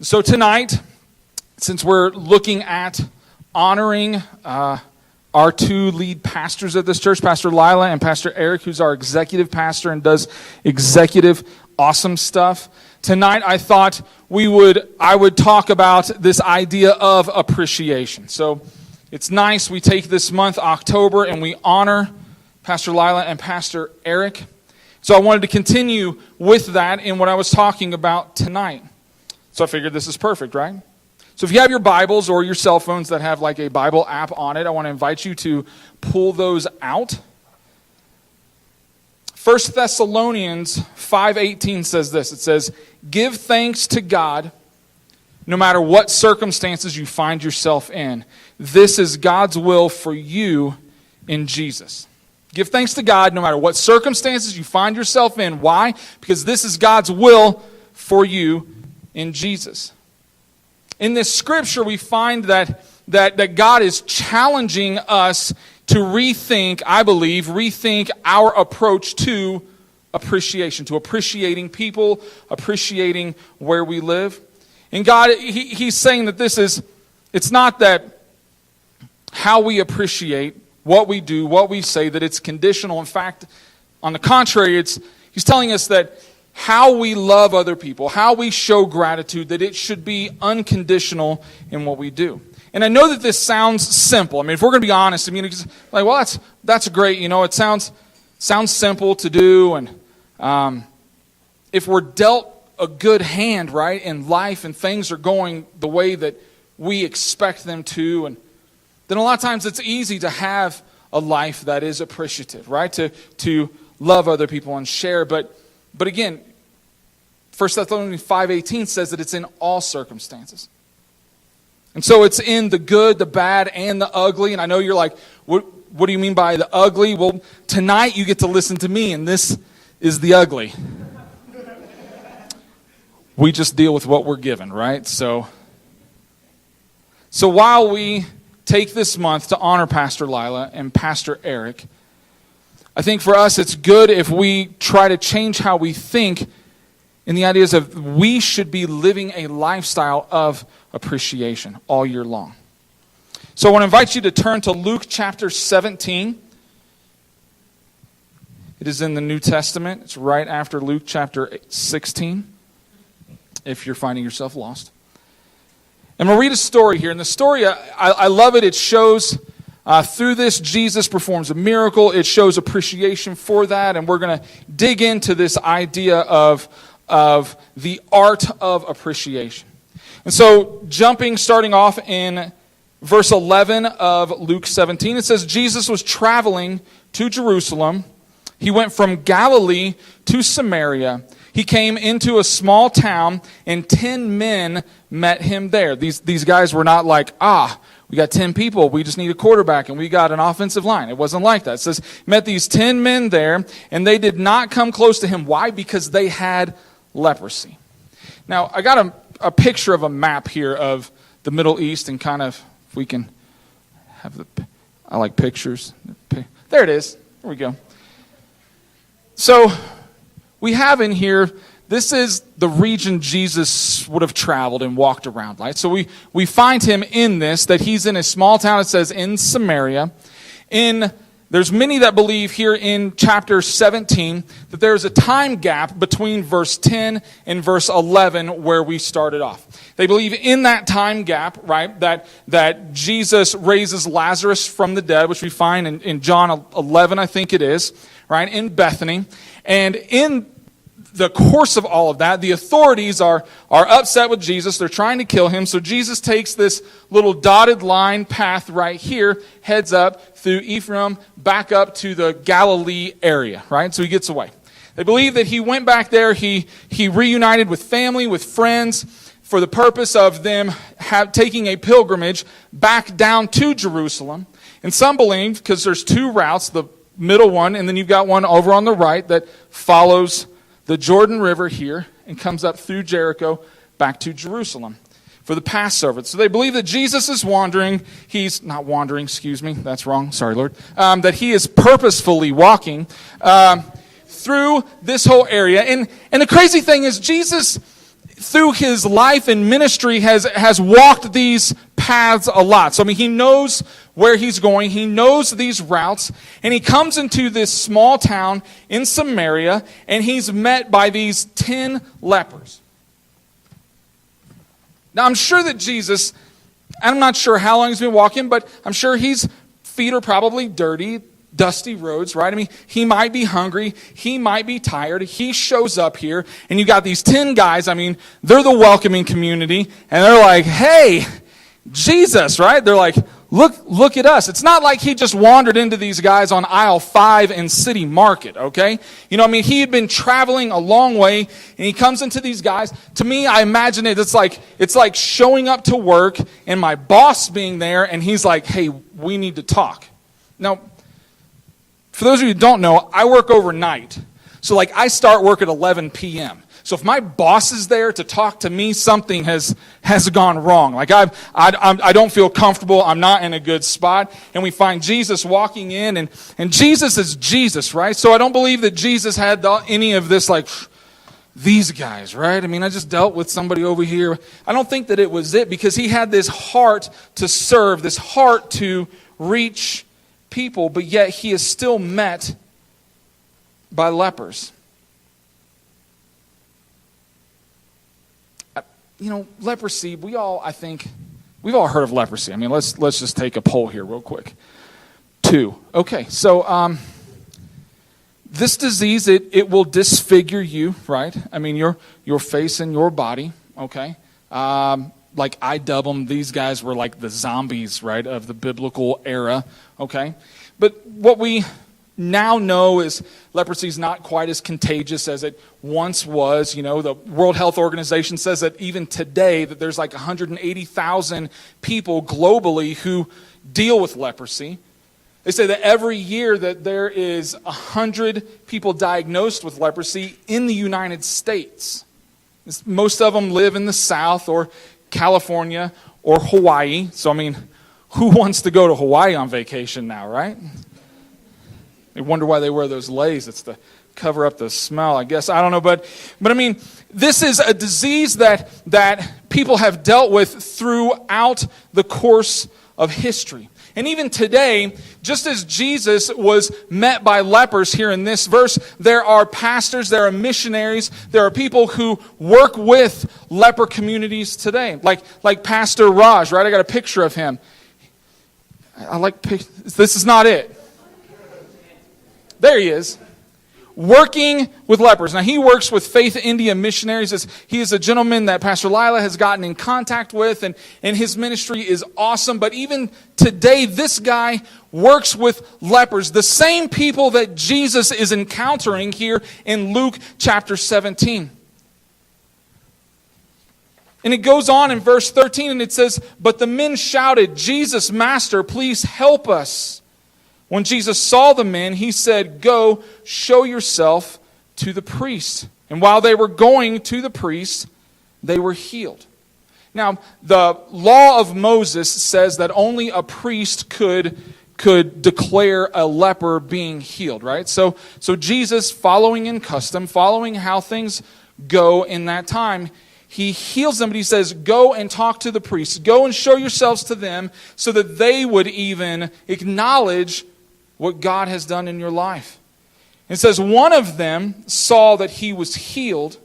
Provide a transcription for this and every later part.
So tonight, since we're looking at honoring our two lead pastors of this church, Pastor Leila and Pastor Eric, who's our executive pastor and does executive awesome stuff, tonight I thought I would talk about this idea of appreciation. So it's nice we take this month, October, and we honor Pastor Leila and Pastor Eric. So I wanted to continue with that in what I was talking about tonight. So I figured this is perfect, right? So if you have your Bibles or your cell phones that have like a Bible app on it, I want to invite you to pull those out. 1 Thessalonians 5:18 says this. It says, "Give thanks to God no matter what circumstances you find yourself in. This is God's will for you in Jesus." Give thanks to God no matter what circumstances you find yourself in. Why? Because this is God's will for you in Jesus. In this scripture, we find that God is challenging us to rethink our approach to appreciation, to appreciating people, appreciating where we live. And God, He's saying that it's not that how we appreciate what we do, what we say, that it's conditional. In fact, on the contrary, He's telling us that how we love other people, how we show gratitude, that it should be unconditional in what we do. And I know that this sounds simple. I mean, if we're going to be honest, it's like, well, that's great. It sounds simple to do. And if we're dealt a good hand, right, in life and things are going the way that we expect them to, and then a lot of times it's easy to have a life that is appreciative, right, to love other people and share. But again, 1 Thessalonians 5:18 says that it's in all circumstances. And so it's in the good, the bad, and the ugly. And I know you're like, what do you mean by the ugly? Well, tonight you get to listen to me, and this is the ugly. We just deal with what we're given, right? So while we take this month to honor Pastor Leila and Pastor Eric, I think for us it's good if we try to change how we think in the ideas of we should be living a lifestyle of appreciation all year long. So I want to invite you to turn to Luke chapter 17. It is in the New Testament. It's right after Luke chapter 16, if you're finding yourself lost. And we'll read a story here. And the story, I love it. It shows through this, Jesus performs a miracle. It shows appreciation for that. And we're going to dig into this idea of the art of appreciation. And so, starting off in verse 11 of Luke 17, it says, Jesus was traveling to Jerusalem. He went from Galilee to Samaria. He came into a small town, and 10 men met him there. These guys were not like, we got 10 people, we just need a quarterback, and we got an offensive line. It wasn't like that. It says, met these 10 men there, and they did not come close to him. Why? Because they had leprosy. Now, I got a picture of a map here of the Middle East, and kind of, if we can have I like pictures. There it is. There we go. So, we have in here, this is the region Jesus would have traveled and walked around, right? So we find him in this, that he's in a small town, it says, in Samaria. There's many that believe here in chapter 17 that there's a time gap between verse 10 and verse 11 where we started off. They believe in that time gap, right, that Jesus raises Lazarus from the dead, which we find in John 11, I think it is, right, in Bethany. And in the course of all of that, the authorities are upset with Jesus. They're trying to kill him. So Jesus takes this little dotted line path right here, heads up through Ephraim, back up to the Galilee area, right? So he gets away. They believe that he went back there. He reunited with family, with friends, for the purpose of them taking a pilgrimage back down to Jerusalem. And some believe, because there's two routes, the middle one, and then you've got one over on the right that follows the Jordan River here and comes up through Jericho back to Jerusalem for the Passover. So they believe that Jesus is wandering. He's not wandering, excuse me. That's wrong. Sorry, Lord. That he is purposefully walking through this whole area. And the crazy thing is Jesus through his life and ministry has walked these paths a lot. So, he knows where he's going. He knows these routes. And he comes into this small town in Samaria, and he's met by these 10 lepers. Now, I'm sure that Jesus, I'm not sure how long he's been walking, but I'm sure his feet are probably dirty, dusty roads, right? He might be hungry. He might be tired. He shows up here, and you got these 10 guys. They're the welcoming community, and they're like, hey, Jesus, right? They're like, look at us. It's not like he just wandered into these guys on aisle 5 in City Market, okay? He had been traveling a long way, and he comes into these guys. To me, I imagine it's like showing up to work and my boss being there, and he's like, hey, we need to talk. Now, for those of you who don't know, I work overnight. So I start work at 11 p.m. So if my boss is there to talk to me, something has gone wrong. I don't feel comfortable. I'm not in a good spot. And we find Jesus walking in, and Jesus is Jesus, right? So I don't believe that Jesus had any of this these guys, right? I just dealt with somebody over here. I don't think that it was it, because he had this heart to serve, this heart to reach people, but yet he is still met by lepers. Leprosy, we've all heard of leprosy. Let's just take a poll here real quick. 2. Okay, so this disease, it will disfigure you, right? Your face and your body, okay? I dub them, these guys were like the zombies, right, of the biblical era, okay? But what we now know is leprosy is not quite as contagious as it once was. The World Health Organization says that even today that there's 180,000 people globally who deal with leprosy. They say that every year that there is 100 people diagnosed with leprosy in the United States. Most of them live in the South or California or Hawaii. So, who wants to go to Hawaii on vacation now, right? They wonder why they wear those leis. It's to cover up the smell, I guess. I don't know. But this is a disease that people have dealt with throughout the course of history. And even today, just as Jesus was met by lepers here in this verse, there are pastors, there are missionaries, there are people who work with leper communities today. Like Pastor Raj, right? I got a picture of him. This is not it. There he is, working with lepers. Now, he works with Faith India missionaries. He is a gentleman that Pastor Leila has gotten in contact with, and his ministry is awesome. But even today, this guy works with lepers, the same people that Jesus is encountering here in Luke chapter 17. And it goes on in verse 13, and it says, "But the men shouted, 'Jesus, Master, please help us.' When Jesus saw the men, he said, 'Go, show yourself to the priest.' And while they were going to the priest, they were healed." Now, the law of Moses says that only a priest could declare a leper being healed, right? So Jesus, following in custom, following how things go in that time, he heals them, but he says, "Go and talk to the priests. Go and show yourselves to them," so that they would even acknowledge what God has done in your life. It says, one of them saw that he was healed.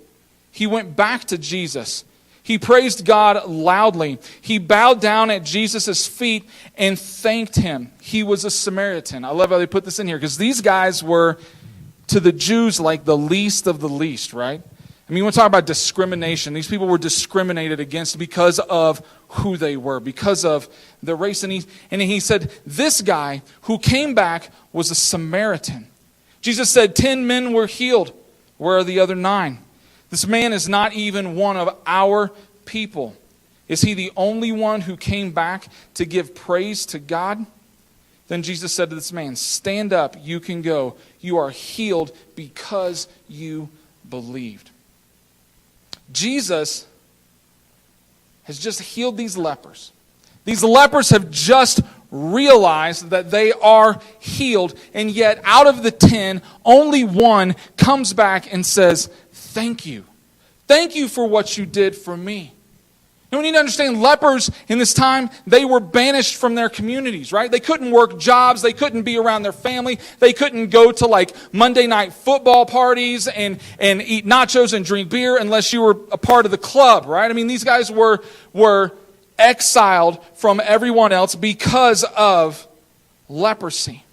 He went back to Jesus. He praised God loudly. He bowed down at Jesus' feet and thanked him. He was a Samaritan. I love how they put this in here, because these guys were, to the Jews, like the least of the least, right? You want to talk about discrimination. These people were discriminated against because of who they were, because of their race. And he said, this guy who came back was a Samaritan. Jesus said, 10 men were healed. Where are the other 9? This man is not even one of our people. Is he the only one who came back to give praise to God? Then Jesus said to this man, "Stand up, you can go. You are healed because you believed." Jesus has just healed these lepers. These lepers have just realized that they are healed, and yet out of the 10, only one comes back and says, "Thank you. Thank you for what you did for me. And we need to understand lepers in this time, they were banished from their communities, right? They couldn't work jobs. They couldn't be around their family. They couldn't go to like Monday night football parties and eat nachos and drink beer unless you were a part of the club, right? I mean, these guys were exiled from everyone else because of leprosy.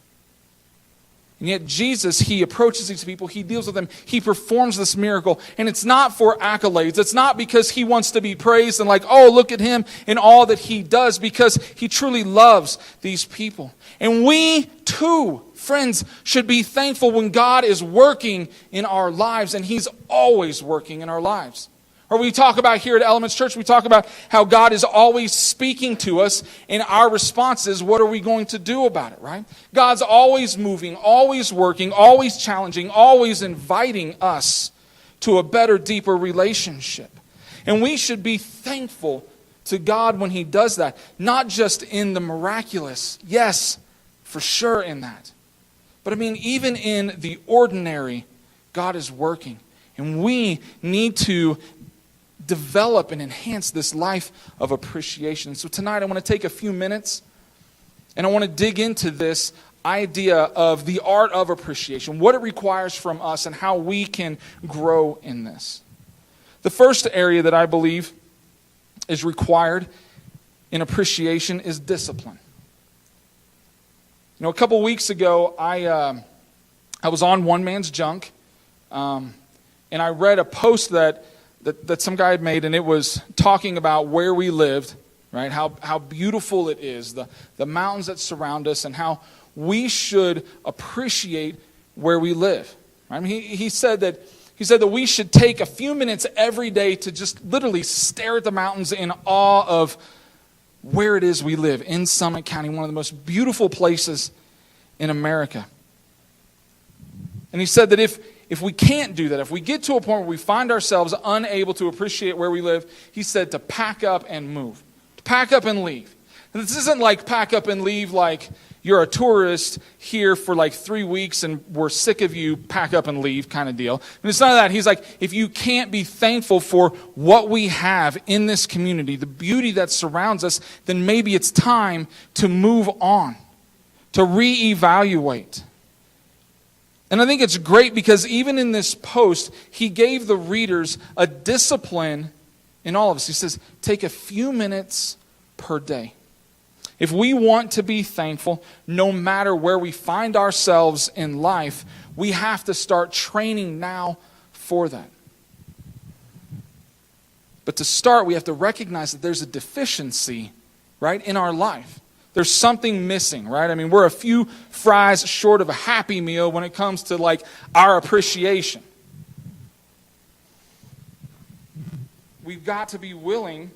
And yet Jesus, he approaches these people, he deals with them, he performs this miracle. And it's not for accolades. It's not because he wants to be praised and like, oh, look at him and all that he does, because he truly loves these people. And we too, friends, should be thankful when God is working in our lives, and he's always working in our lives. Or we talk about here at Elements Church, we talk about how God is always speaking to us, and our response is, what are we going to do about it, right? God's always moving, always working, always challenging, always inviting us to a better, deeper relationship. And we should be thankful to God when he does that, not just in the miraculous, yes, for sure in that. But I mean, even in the ordinary, God is working. And we need to develop and enhance this life of appreciation. So tonight I want to take a few minutes and I want to dig into this idea of the art of appreciation, what it requires from us and how we can grow in this. The first area that I believe is required in appreciation is discipline. You know, a couple weeks ago I was on One Man's Junk and I read a post that some guy had made, and it was talking about where we lived, right? How beautiful it is, the mountains that surround us, and how we should appreciate where we live. Right? I mean, he said that we should take a few minutes every day to just literally stare at the mountains in awe of where it is we live in Summit County, one of the most beautiful places in America. And he said that if we can't do that, if we get to a point where we find ourselves unable to appreciate where we live, he said to pack up and move. To pack up and leave. And this isn't like pack up and leave like you're a tourist here for like 3 weeks and we're sick of you, pack up and leave kind of deal. And it's none of that. He's like, if you can't be thankful for what we have in this community, the beauty that surrounds us, then maybe it's time to move on, to reevaluate. And I think it's great because even in this post, he gave the readers a discipline in all of us. He says, take a few minutes per day. If we want to be thankful, no matter where we find ourselves in life, we have to start training now for that. But to start, we have to recognize that there's a deficiency, right, in our life. There's something missing, right? I mean, we're a few fries short of a Happy Meal when it comes to like our appreciation. We've got to be willing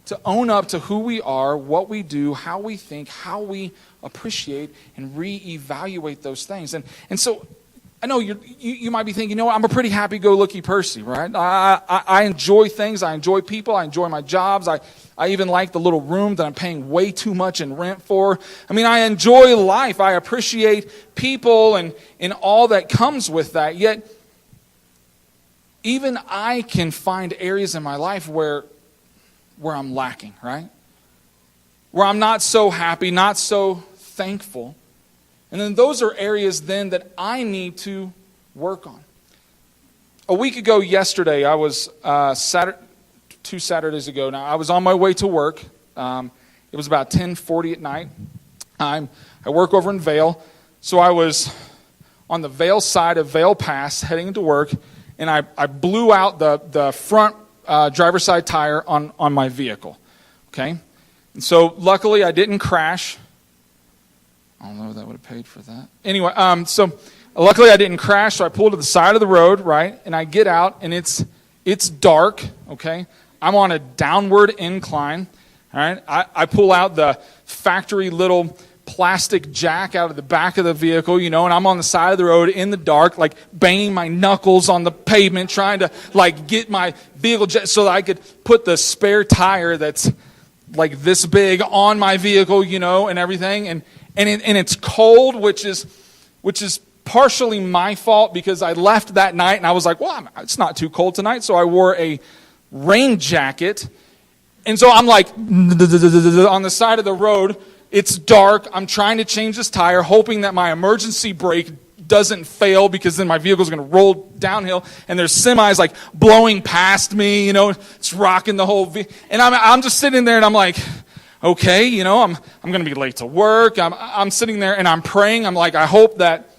to own up to who we are, what we do, how we think, how we appreciate, and reevaluate those things. And so I know you might be thinking, you know what, I'm a pretty happy-go-lucky person, right? I enjoy things. I enjoy people. I enjoy my jobs. I even like the little room that I'm paying way too much in rent for. I mean, I enjoy life. I appreciate people and all that comes with that. Yet, even I can find areas in my life where I'm lacking, right? Where I'm not so happy, not so thankful. And then those are areas then that I need to work on. A week ago yesterday, I was 2 Saturdays ago now, I was on my way to work. It was about 10:40 at night. I work over in Vail, so I was on the Vail side of Vail Pass heading into work, and I blew out the front driver's side tire on my vehicle. Okay? And so luckily I didn't crash. I don't know if that would have paid for that. Anyway, so luckily I didn't crash, so I pulled to the side of the road, right? And I get out, and it's dark, okay? I'm on a downward incline, all right? I pull out the factory little plastic jack out of the back of the vehicle, you know, and I'm on the side of the road in the dark, like banging my knuckles on the pavement, trying to like get my vehicle so that I could put the spare tire that's like this big on my vehicle, you know, and everything. And it's cold, which is partially my fault because I left that night and I was like, well, it's not too cold tonight. So I wore a rain jacket. And so I'm like on the side of the road. It's dark. I'm trying to change this tire, hoping that my emergency brake doesn't fail because then my vehicle's going to roll downhill. And there's semis like blowing past me, it's rocking the whole and I'm just sitting there and I'm like, okay, I'm going to be late to work. I'm sitting there and I'm praying. I'm like, I hope that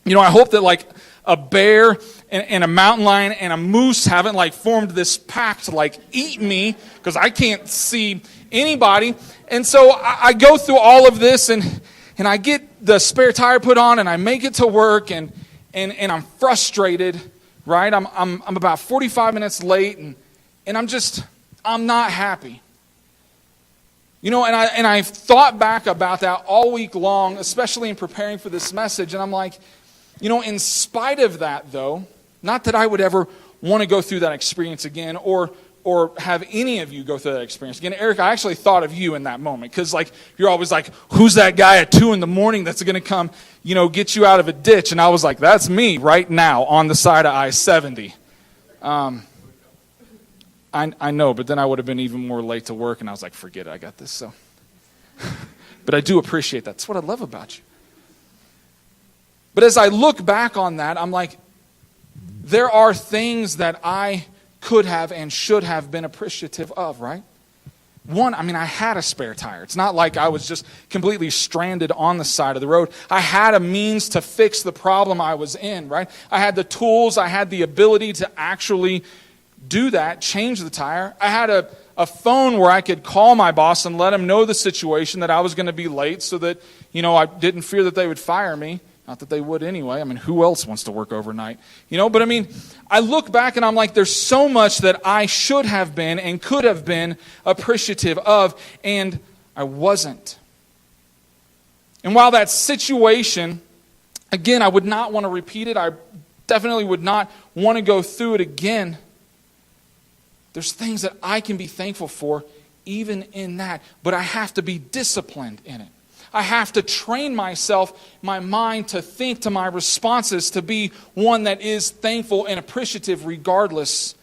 like a bear and a mountain lion and a moose haven't like formed this pack to like eat me because I can't see anybody. And so I go through all of this and I get the spare tire put on and I make it to work and I'm frustrated, right? I'm about 45 minutes late and I'm not happy. And I've thought back about that all week long, especially in preparing for this message, and I'm like, in spite of that though, not that I would ever want to go through that experience again or have any of you go through that experience again. Eric, I actually thought of you in that moment because like you're always like, who's that guy at 2 a.m. that's going to come, get you out of a ditch? And I was like, that's me right now on the side of I-70. I know, but then I would have been even more late to work, and I was like, forget it, I got this. So, but I do appreciate that. That's what I love about you. But as I look back on that, I'm like, there are things that I could have and should have been appreciative of, right? One, I had a spare tire. It's not like I was just completely stranded on the side of the road. I had a means to fix the problem I was in, right? I had the tools, I had the ability to actually do that, change the tire. I had a phone where I could call my boss and let him know the situation, that I was going to be late so that, I didn't fear that they would fire me. Not that they would anyway. Who else wants to work overnight? But I look back and I'm like, there's so much that I should have been and could have been appreciative of, and I wasn't. And while that situation, again, I would not want to repeat it. I definitely would not want to go through it again. There's things that I can be thankful for even in that, but I have to be disciplined in it. I have to train myself, my mind, to think to my responses to be one that is thankful and appreciative regardless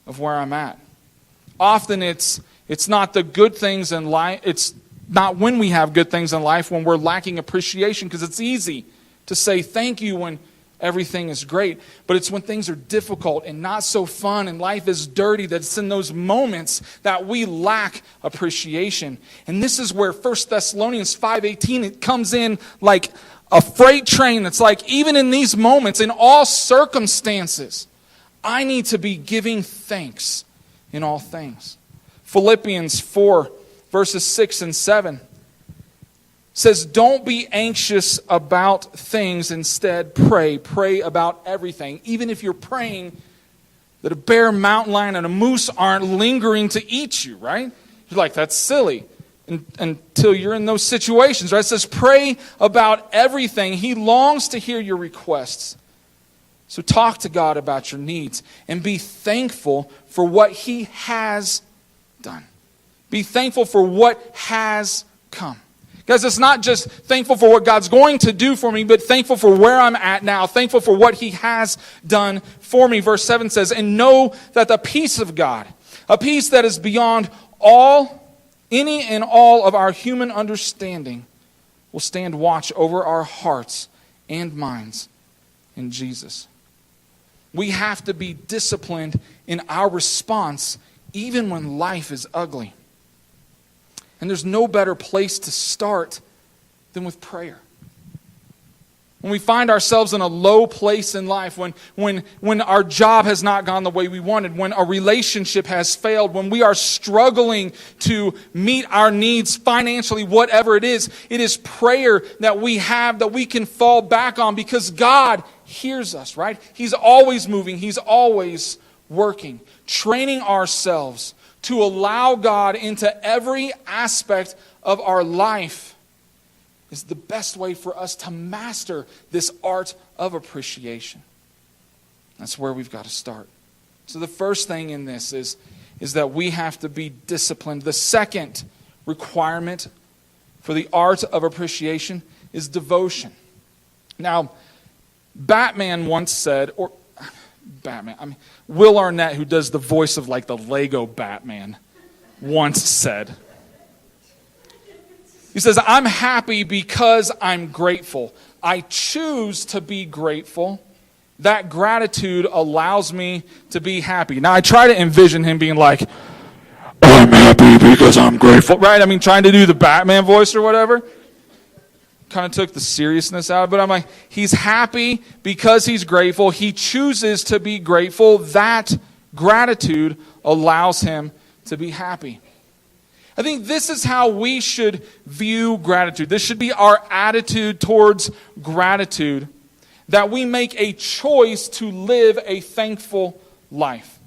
of where I'm at. Often it's not the good things in life, it's not when we have good things in life when we're lacking appreciation, because it's easy to say thank you when everything is great, but it's when things are difficult and not so fun and life is dirty that it's in those moments that we lack appreciation. And this is where 1 Thessalonians 5:18, it comes in like a freight train. It's like, even in these moments, in all circumstances, I need to be giving thanks in all things. Philippians 4 verses 6 and 7 says, don't be anxious about things, instead pray. Pray about everything. Even if you're praying that a bear, mountain lion, and a moose aren't lingering to eat you, right? You're like, that's silly. Until you're in those situations, right? It says, pray about everything. He longs to hear your requests. So talk to God about your needs and be thankful for what He has done. Be thankful for what has come. Guys, it's not just thankful for what God's going to do for me, but thankful for where I'm at now, thankful for what He has done for me. Verse 7 says, and know that the peace of God, a peace that is beyond any and all of our human understanding, will stand watch over our hearts and minds in Jesus. We have to be disciplined in our response even when life is ugly. And there's no better place to start than with prayer. When we find ourselves in a low place in life, when our job has not gone the way we wanted, when a relationship has failed, when we are struggling to meet our needs financially, whatever it is prayer that we have that we can fall back on, because God hears us, right? He's always moving. He's always working. Training ourselves to allow God into every aspect of our life is the best way for us to master this art of appreciation. That's where we've got to start. So the first thing in this is that we have to be disciplined. The second requirement for the art of appreciation is devotion. Now, Batman once said, or Will Arnett, who does the voice of like the Lego Batman, once said, he says, I'm happy because I'm grateful. I choose to be grateful. That gratitude allows me to be happy. Now, I try to envision him being like, I'm happy because I'm grateful. Right? I mean, trying to do the Batman voice or whatever. Kind of took the seriousness out of it. But I'm like, he's happy because he's grateful. He chooses to be grateful. That gratitude allows him to be happy. I think this is how we should view gratitude. This should be our attitude towards gratitude, that we make a choice to live a thankful life,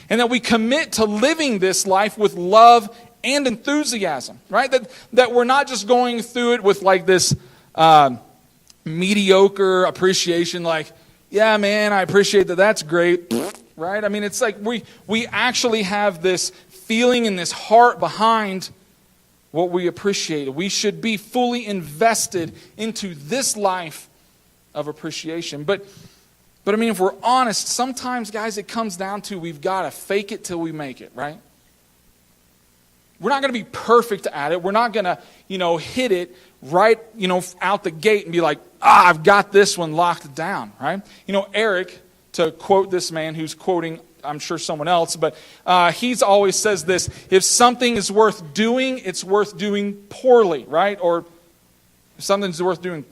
and that we commit to living this life with love and enthusiasm, right? That we're not just going through it with like this mediocre appreciation, like, yeah, man, I appreciate that, that's great, right? I mean, it's like we actually have this feeling in this heart behind what we appreciate. We should be fully invested into this life of appreciation. But I mean, if we're honest, sometimes, guys, it comes down to we've got to fake it till we make it, right? We're not going to be perfect at it. We're not going to, hit it right, out the gate and be like, I've got this one locked down, right? Eric, to quote this man who's quoting, I'm sure someone else, but he's always says this: if something is worth doing, it's worth doing poorly, right? Or if something's worth doing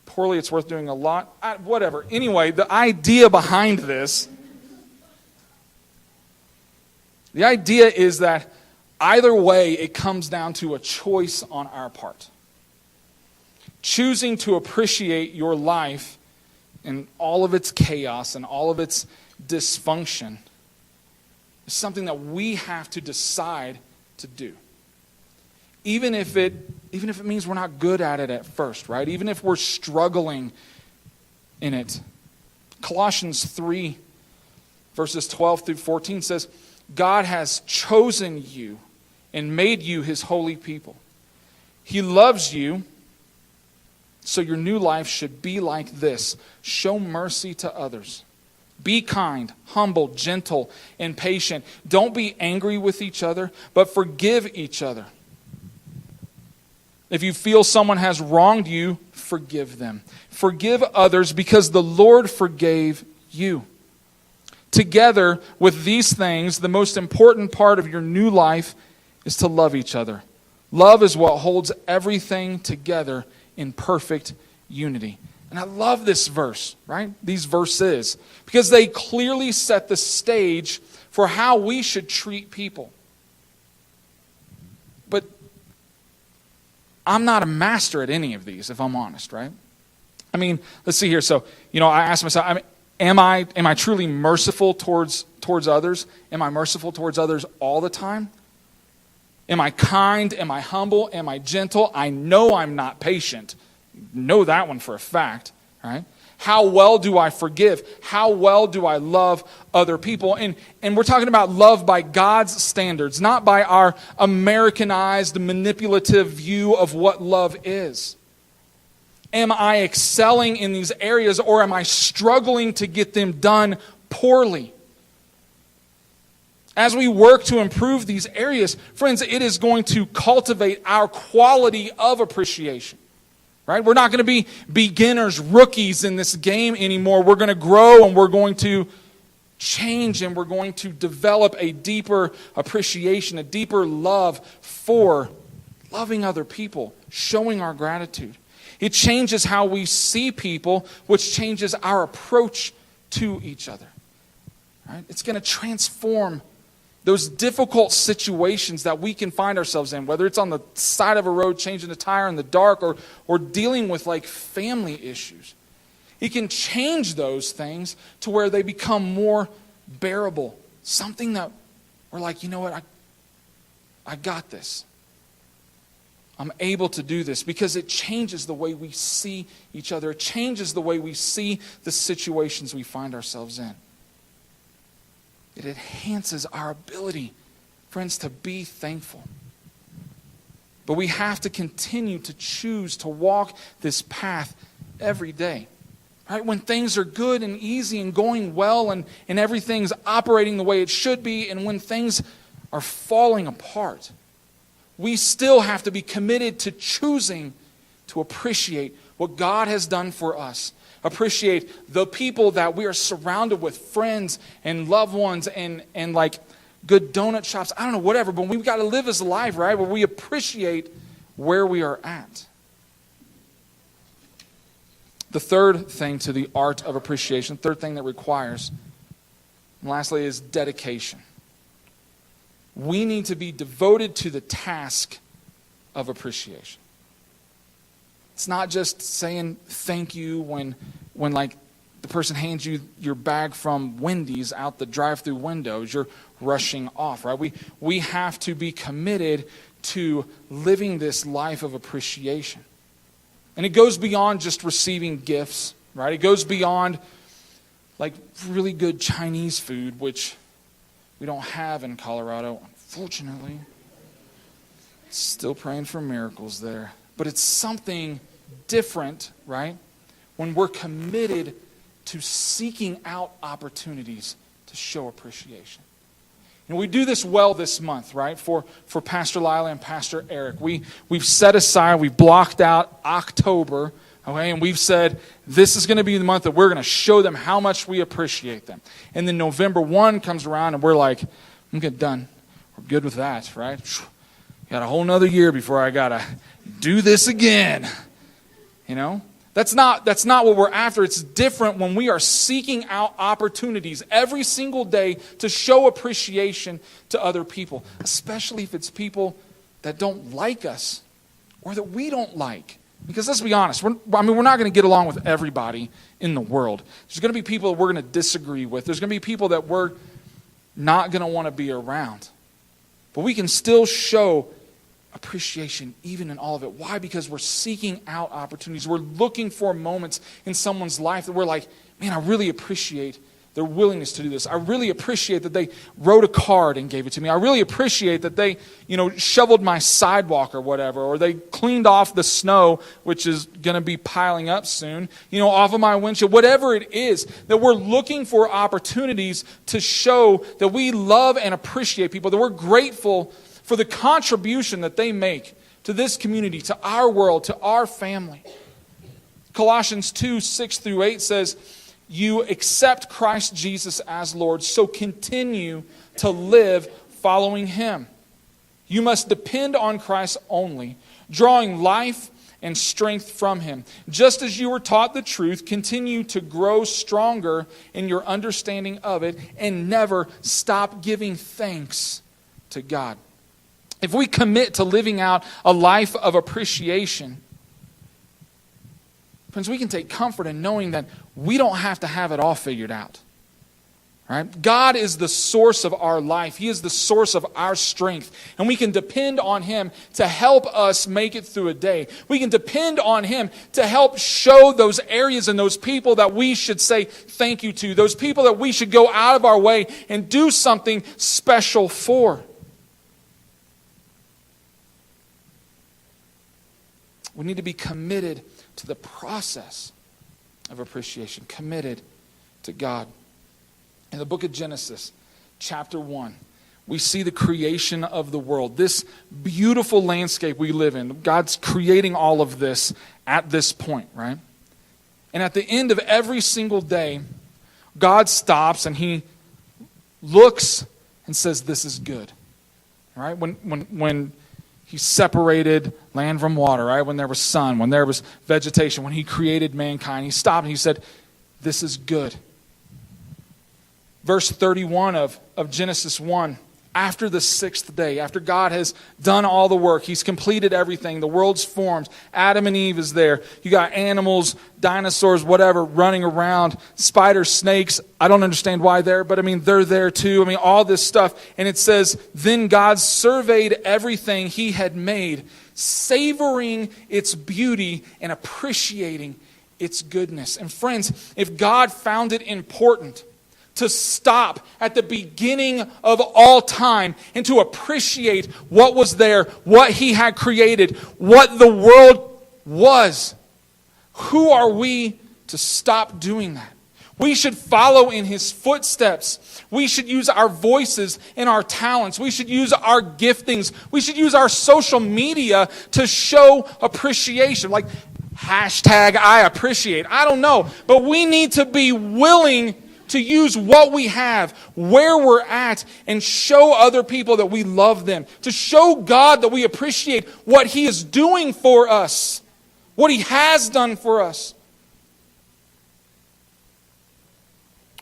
poorly, it's worth doing a lot. Whatever. Anyway, the idea behind this, the idea is that either way, it comes down to a choice on our part. Choosing to appreciate your life in all of its chaos and all of its dysfunction is something that we have to decide to do. Even if it means we're not good at it at first, right? Even if we're struggling in it. Colossians 3, verses 12 through 14 says, God has chosen you and made you his holy people. He loves you, so your new life should be like this. Show mercy to others. Be kind, humble, gentle, and patient. Don't be angry with each other, but forgive each other. If you feel someone has wronged you, forgive them. Forgive others because the Lord forgave you. Together with these things, the most important part of your new life is to love each other. Love is what holds everything together in perfect unity. And I love this verse, right? These verses, because they clearly set the stage for how we should treat people. But I'm not a master at any of these, if I'm honest, right? I mean, let's see here. So, I asked myself, am I truly merciful towards others? Am I merciful towards others all the time? Am I kind? Am I humble? Am I gentle? I know I'm not patient. Know that one for a fact, right? How well do I forgive? How well do I love other people? And we're talking about love by God's standards, not by our Americanized, manipulative view of what love is. Am I excelling in these areas, or am I struggling to get them done poorly? As we work to improve these areas, friends, it is going to cultivate our quality of appreciation. Right? We're not going to be beginners, rookies in this game anymore. We're going to grow and we're going to change and we're going to develop a deeper appreciation, a deeper love for loving other people, showing our gratitude. It changes how we see people, which changes our approach to each other. Right? It's going to transform those difficult situations that we can find ourselves in, whether it's on the side of a road changing a tire in the dark or dealing with like family issues. He can change those things to where they become more bearable. Something that we're like, you know what, I got this. I'm able to do this because it changes the way we see each other. It changes the way we see the situations we find ourselves in. It enhances our ability, friends, to be thankful. But we have to continue to choose to walk this path every day. Right? When things are good and easy and going well and everything's operating the way it should be, and when things are falling apart, we still have to be committed to choosing to appreciate what God has done for us. Appreciate the people that we are surrounded with, friends and loved ones and like good donut shops. I don't know, whatever. But we've got to live this life, right, where we appreciate where we are at. The third thing to the art of appreciation, third thing that requires, and lastly, is dedication. We need to be devoted to the task of appreciation. It's not just saying thank you when like the person hands you your bag from Wendy's out the drive-through windows, you're rushing off, right? We have to be committed to living this life of appreciation. And it goes beyond just receiving gifts, right? It goes beyond like really good Chinese food, which we don't have in Colorado, unfortunately. Still praying for miracles there. But it's something different, right? When we're committed to seeking out opportunities to show appreciation. And we do this well this month, right? For Pastor Leila and Pastor Eric. We've set aside, we've blocked out October, okay? And we've said, this is going to be the month that we're going to show them how much we appreciate them. And then November 1 comes around and we're like, I'm good, done. We're good with that, right? Got a whole nother year before I got to do this again. You know? That's not what we're after. It's different when we are seeking out opportunities every single day to show appreciation to other people, especially if it's people that don't like us or that we don't like. Because let's be honest, we're not going to get along with everybody in the world. There's going to be people that we're going to disagree with. There's going to be people that we're not going to want to be around. But we can still show appreciation even in all of it. Why? Because we're seeking out opportunities. We're looking for moments in someone's life that we're like, man, I really appreciate their willingness to do this. I really appreciate that they wrote a card and gave it to me. I really appreciate that they, shoveled my sidewalk or whatever, or they cleaned off the snow, which is going to be piling up soon, off of my windshield. Whatever it is, that we're looking for opportunities to show that we love and appreciate people, that we're grateful for the contribution that they make to this community, to our world, to our family. Colossians 2, 6 through 8 says, you accept Christ Jesus as Lord, so continue to live following Him. You must depend on Christ only, drawing life and strength from Him. Just as you were taught the truth, continue to grow stronger in your understanding of it, and never stop giving thanks to God. If we commit to living out a life of appreciation, friends, we can take comfort in knowing that we don't have to have it all figured out. Right? God is the source of our life. He is the source of our strength. And we can depend on Him to help us make it through a day. We can depend on Him to help show those areas and those people that we should say thank you to. Those people that we should go out of our way and do something special for. We need to be committed to the process of appreciation, committed to God. In the book of Genesis, chapter 1, we see the creation of the world, this beautiful landscape we live in. God's creating all of this at this point, right? And at the end of every single day, God stops and He looks and says, this is good. Right? When He separated land from water, right? When there was sun, when there was vegetation, when He created mankind, He stopped and He said, this is good. Verse 31 of Genesis 1, after the sixth day, after God has done all the work, He's completed everything, the world's formed, Adam and Eve is there, you got animals, dinosaurs, whatever, running around, spiders, snakes, I don't understand why they're there too, all this stuff, and it says, then God surveyed everything He had made, savoring its beauty and appreciating its goodness. And friends, if God found it important to stop at the beginning of all time and to appreciate what was there, what He had created, what the world was, who are we to stop doing that. We should follow in his footsteps. We should use our voices and our talents. We should use our giftings. We should use our social media to show appreciation. Like hashtag I appreciate. I don't know. But we need to be willing to use what we have, where we're at, and show other people that we love them. To show God that we appreciate what he is doing for us, what he has done for us.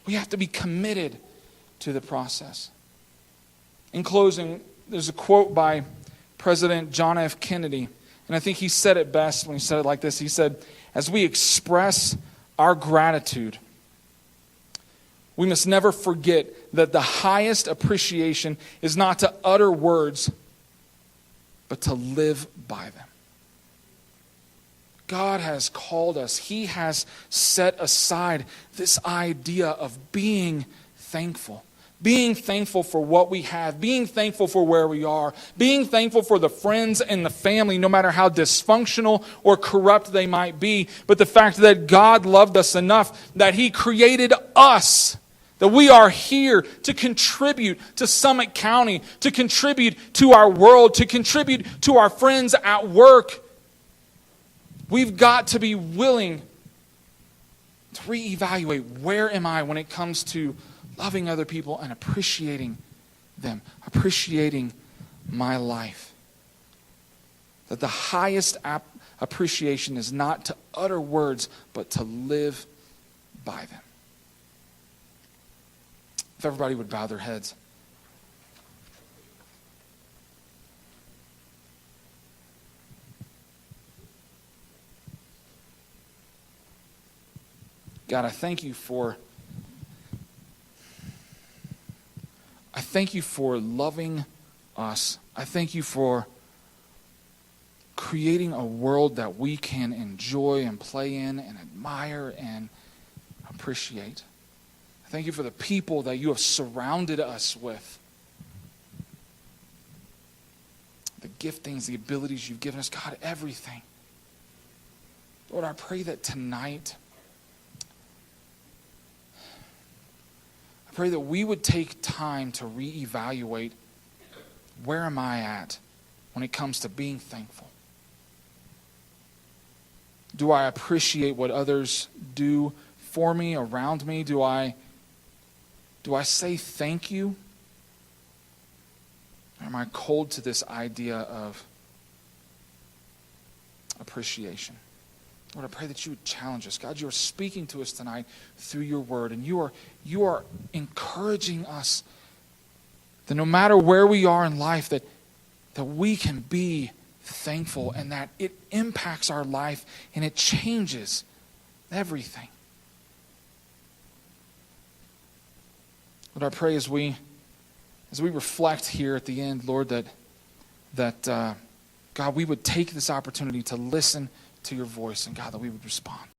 We have to be committed to the process. In closing, there's a quote by President John F. Kennedy, and I think he said it best when he said it like this. He said, as we express our gratitude, we must never forget that the highest appreciation is not to utter words, but to live by them. God has called us. He has set aside this idea of being thankful. Being thankful for what we have. Being thankful for where we are. Being thankful for the friends and the family, no matter how dysfunctional or corrupt they might be. But the fact that God loved us enough that he created us, that we are here to contribute to Summit County, to contribute to our world, to contribute to our friends at work. We've got to be willing to reevaluate, where am I when it comes to loving other people and appreciating them, appreciating my life. That the highest appreciation is not to utter words, but to live by them. If everybody would bow their heads. God, I thank you for loving us. I thank you for creating a world that we can enjoy and play in and admire and appreciate. I thank you for the people that you have surrounded us with. The giftings, the abilities you've given us. God, everything. Lord, I pray that tonight, I pray that we would take time to reevaluate, where am I at when it comes to being thankful? Do I appreciate what others do for me, around me? Do I say thank you? Or am I cold to this idea of appreciation? Lord, I pray that you would challenge us. God, you are speaking to us tonight through your word, and you are encouraging us that no matter where we are in life, that we can be thankful and that it impacts our life and it changes everything. Lord, I pray as we reflect here at the end, Lord, that God, we would take this opportunity to listen to your voice, and God, that we would respond.